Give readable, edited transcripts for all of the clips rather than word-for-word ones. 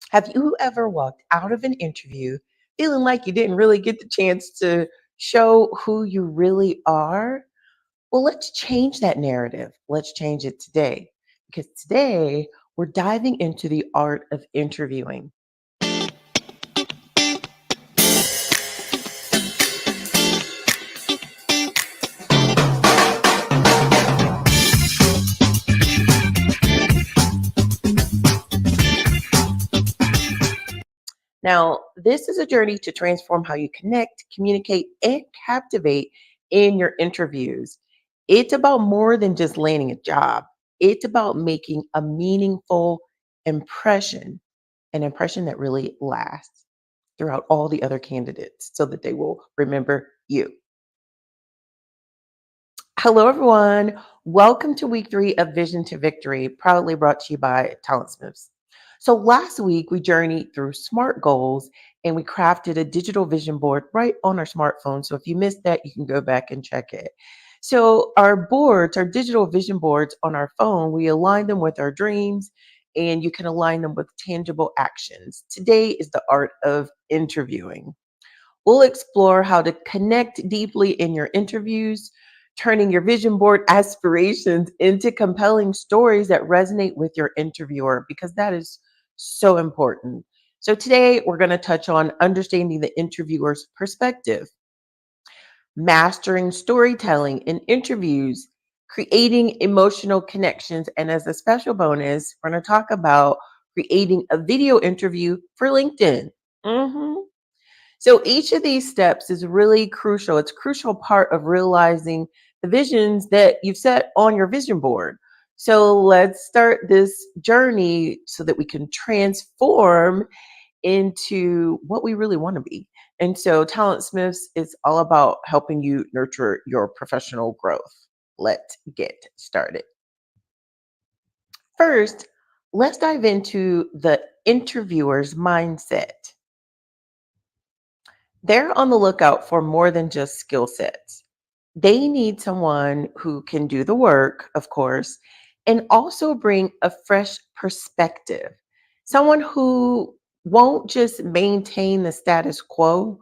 Have you ever walked out of an interview feeling like you didn't really get the chance to show who you really are? Well, let's change that narrative. Let's change it today. Because today we're diving into the art of interviewing. Now, this is a journey to transform how you connect, communicate, and captivate in your interviews. It's about more than just landing a job, it's about making a meaningful impression, an impression that really lasts throughout all the other candidates so that they will remember you. Hello, everyone. Welcome to week 3 of Vision to Victory, proudly brought to you by Talent Smiths. So, last week we journeyed through SMART goals and we crafted a digital vision board right on our smartphone. So, if you missed that, you can go back and check it. So, our boards, our digital vision boards on our phone, we align them with our dreams and you can align them with tangible actions. Today is the art of interviewing. We'll explore how to connect deeply in your interviews, turning your vision board aspirations into compelling stories that resonate with your interviewer, because that is so important. So, today we're going to touch on understanding the interviewer's perspective, mastering storytelling in interviews, creating emotional connections, and as a special bonus, we're going to talk about creating a video interview for LinkedIn. Mhm. So each of these steps is really crucial. It's a crucial part of realizing the visions that you've set on your vision board. So let's start this journey so that we can transform into what we really want to be. And so Talent Smiths is all about helping you nurture your professional growth. Let's get started. First, let's dive into the interviewer's mindset. They're on the lookout for more than just skill sets. They need someone who can do the work, of course, and also bring a fresh perspective. Someone who won't just maintain the status quo.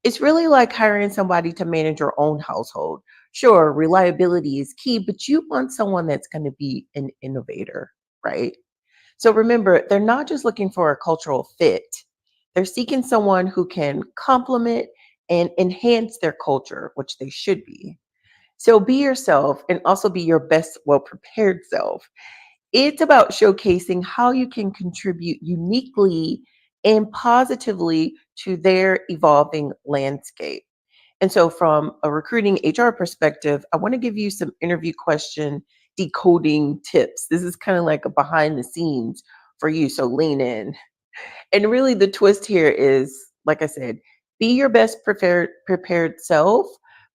It's really like hiring somebody to manage your own household. Sure, reliability is key, but you want someone that's going to be an innovator, right? So remember, they're not just looking for a cultural fit. They're seeking someone who can complement and enhance their culture, which they should be. So be yourself and also be your best, well prepared self. It's about showcasing how you can contribute uniquely and positively to their evolving landscape. And so, from a recruiting HR perspective, I want to give you some interview question decoding tips. This is kind of like a behind the scenes for you. So, lean in. And really, the twist here is, like I said, be your best prepared self,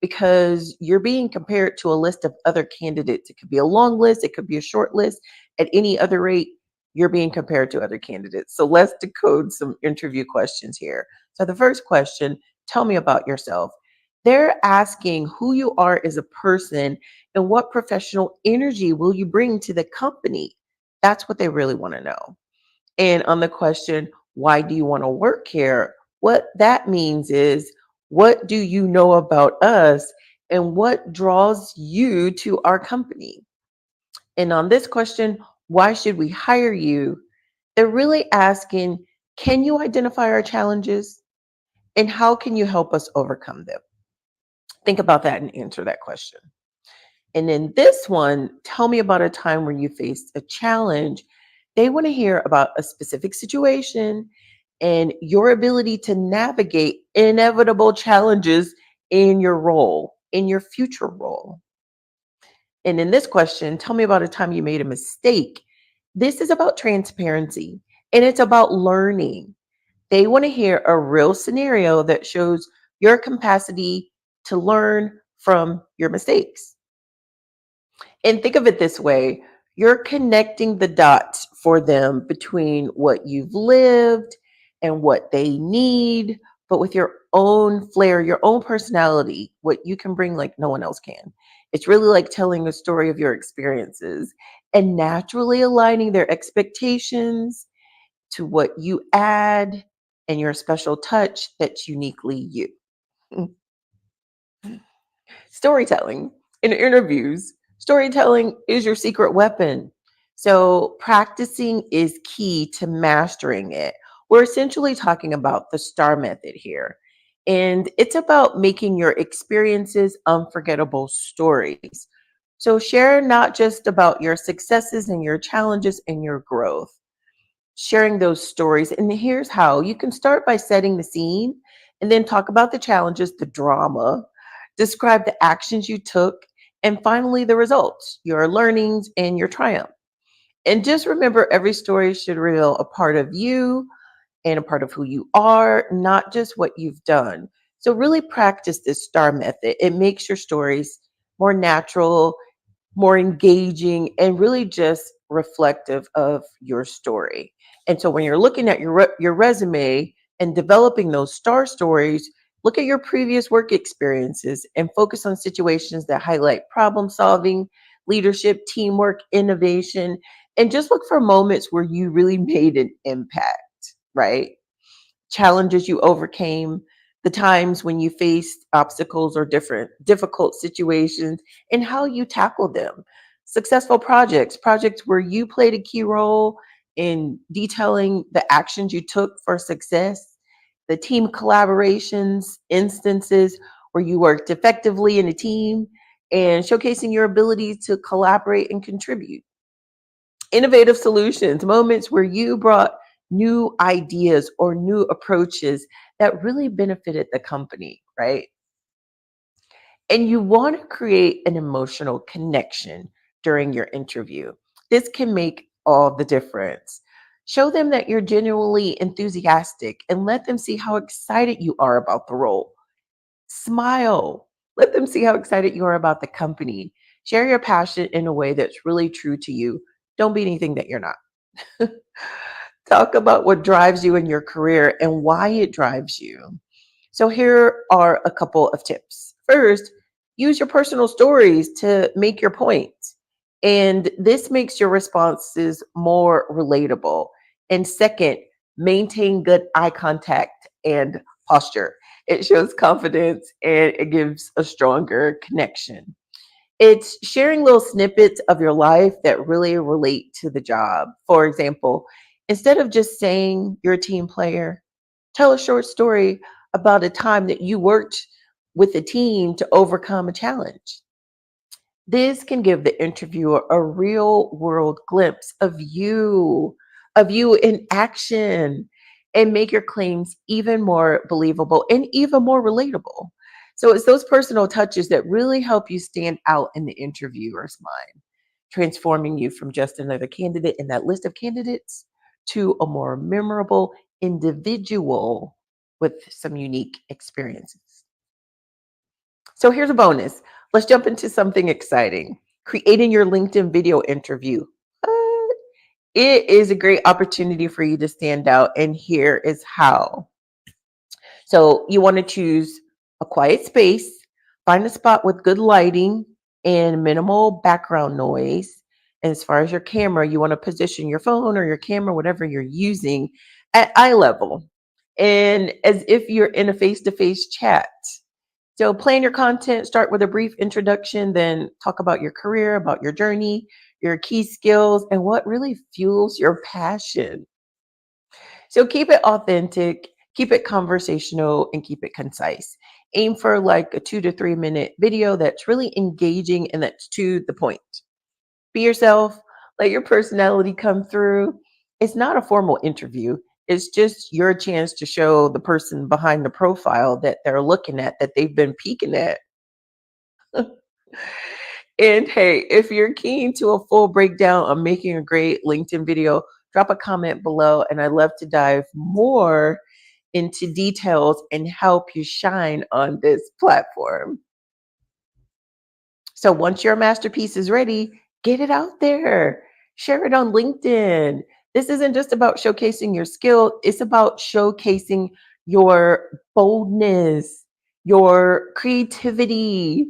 because you're being compared to a list of other candidates. It could be a long list, it could be a short list. At any other rate, you're being compared to other candidates. So let's decode some interview questions here. So the first question, tell me about yourself. They're asking who you are as a person and what professional energy will you bring to the company. That's what they really want to know. And on the question, why do you want to work here? What that means is, what do you know about us and what draws you to our company? And on this question, why should we hire you? They're really asking, can you identify our challenges and how can you help us overcome them? Think about that and answer that question. And then this one, tell me about a time where you faced a challenge. They want to hear about a specific situation and your ability to navigate inevitable challenges in your role, in your future role. And in this question, tell me about a time you made a mistake. This is about transparency and it's about learning. They want to hear a real scenario that shows your capacity to learn from your mistakes. And think of it this way, you're connecting the dots for them between what you've lived and what they need, but with your own flair, your own personality, what you can bring like no one else can. It's really like telling a story of your experiences and naturally aligning their expectations to what you add and your special touch that's uniquely you. Storytelling. In interviews, storytelling is your secret weapon. So, practicing is key to mastering it. We're essentially talking about the STAR method here. And it's about making your experiences unforgettable stories. So, share not just about your successes and your challenges and your growth, sharing those stories. And here's how you can start by setting the scene and then talk about the challenges, the drama, describe the actions you took, and finally the results, your learnings, and your triumph. And just remember every story should reveal a part of you and a part of who you are, not just what you've done. So, really practice this STAR method. It makes your stories more natural, more engaging, and really just reflective of your story. And so when you're looking at your resume and developing those star stories, look at your previous work experiences and focus on situations that highlight problem solving, leadership, teamwork, innovation, and just look for moments where you really made an impact, right? Challenges you overcame, the times when you faced obstacles or different difficult situations, and how you tackled them. Successful projects, projects where you played a key role in detailing the actions you took for success, the team collaborations, instances where you worked effectively in a team, and showcasing your ability to collaborate and contribute. Innovative solutions, moments where you brought new ideas or new approaches that really benefited the company, right? And you want to create an emotional connection during your interview. This can make all the difference. Show them that you're genuinely enthusiastic and let them see how excited you are about the role. Smile. Let them see how excited you are about the company. Share your passion in a way that's really true to you. Don't be anything that you're not. Talk about what drives you in your career and why it drives you. So, here are a couple of tips. First, use your personal stories to make your point. And this makes your responses more relatable. And second, maintain good eye contact and posture. It shows confidence and it gives a stronger connection. It's sharing little snippets of your life that really relate to the job. For example, instead of just saying you're a team player, tell a short story about a time that you worked with a team to overcome a challenge. This can give the interviewer a real world glimpse of you in action, and make your claims even more believable and even more relatable. So it's those personal touches that really help you stand out in the interviewer's mind, transforming you from just another candidate in that list of candidates to a more memorable individual with some unique experiences. So here's a bonus. Let's jump into something exciting. Creating your LinkedIn video interview. What? It is a great opportunity for you to stand out, and here is how. So, you want to choose a quiet space, find a spot with good lighting and minimal background noise. And as far as your camera, you want to position your phone or your camera, whatever you're using, at eye level and as if you're in a face to face chat. So, plan your content, start with a brief introduction, then talk about your career, about your journey, your key skills, and what really fuels your passion. So, keep it authentic, keep it conversational, and keep it concise. Aim for like a 2 to 3 minute video that's really engaging and that's to the point. Be yourself, let your personality come through. It's not a formal interview. It's just your chance to show the person behind the profile that they're looking at, that they've been peeking at. And hey, if you're keen to a full breakdown on making a great LinkedIn video, drop a comment below and I'd love to dive more into details and help you shine on this platform. So once your masterpiece is ready, get it out there. Share it on LinkedIn. This isn't just about showcasing your skill, it's about showcasing your boldness, your creativity.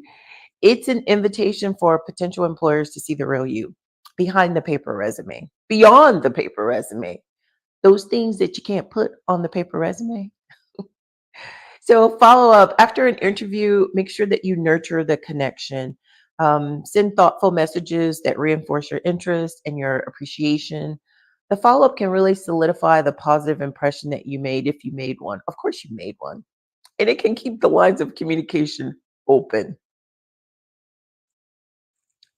It's an invitation for potential employers to see the real you behind the paper resume, beyond the paper resume. those things that you can't put on the paper resume. So, follow up after an interview, make sure that you nurture the connection. Send thoughtful messages that reinforce your interest and your appreciation. The follow up can really solidify the positive impression that you made if you made one. Of course, you made one. And it can keep the lines of communication open.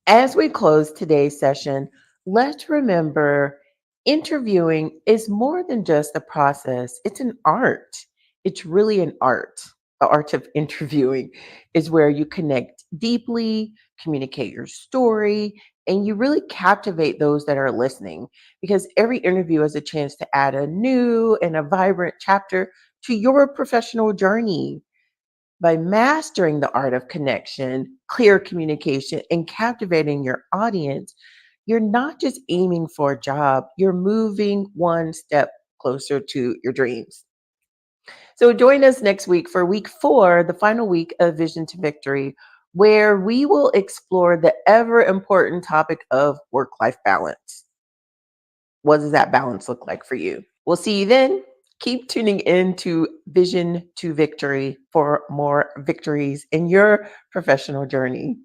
As we close today's session, let's remember interviewing is more than just a process, it's an art. It's really an art. The art of interviewing is where you connect deeply, communicate your story, and you really captivate those that are listening because every interview is a chance to add a new and a vibrant chapter to your professional journey. By mastering the art of connection, clear communication, and captivating your audience, you're not just aiming for a job, you're moving one step closer to your dreams. So join us next week for week 4, the final week of Vision to Victory, where we will explore the ever important topic of work life balance. What does that balance look like for you? We'll see you then. Keep tuning in to Vision to Victory for more victories in your professional journey.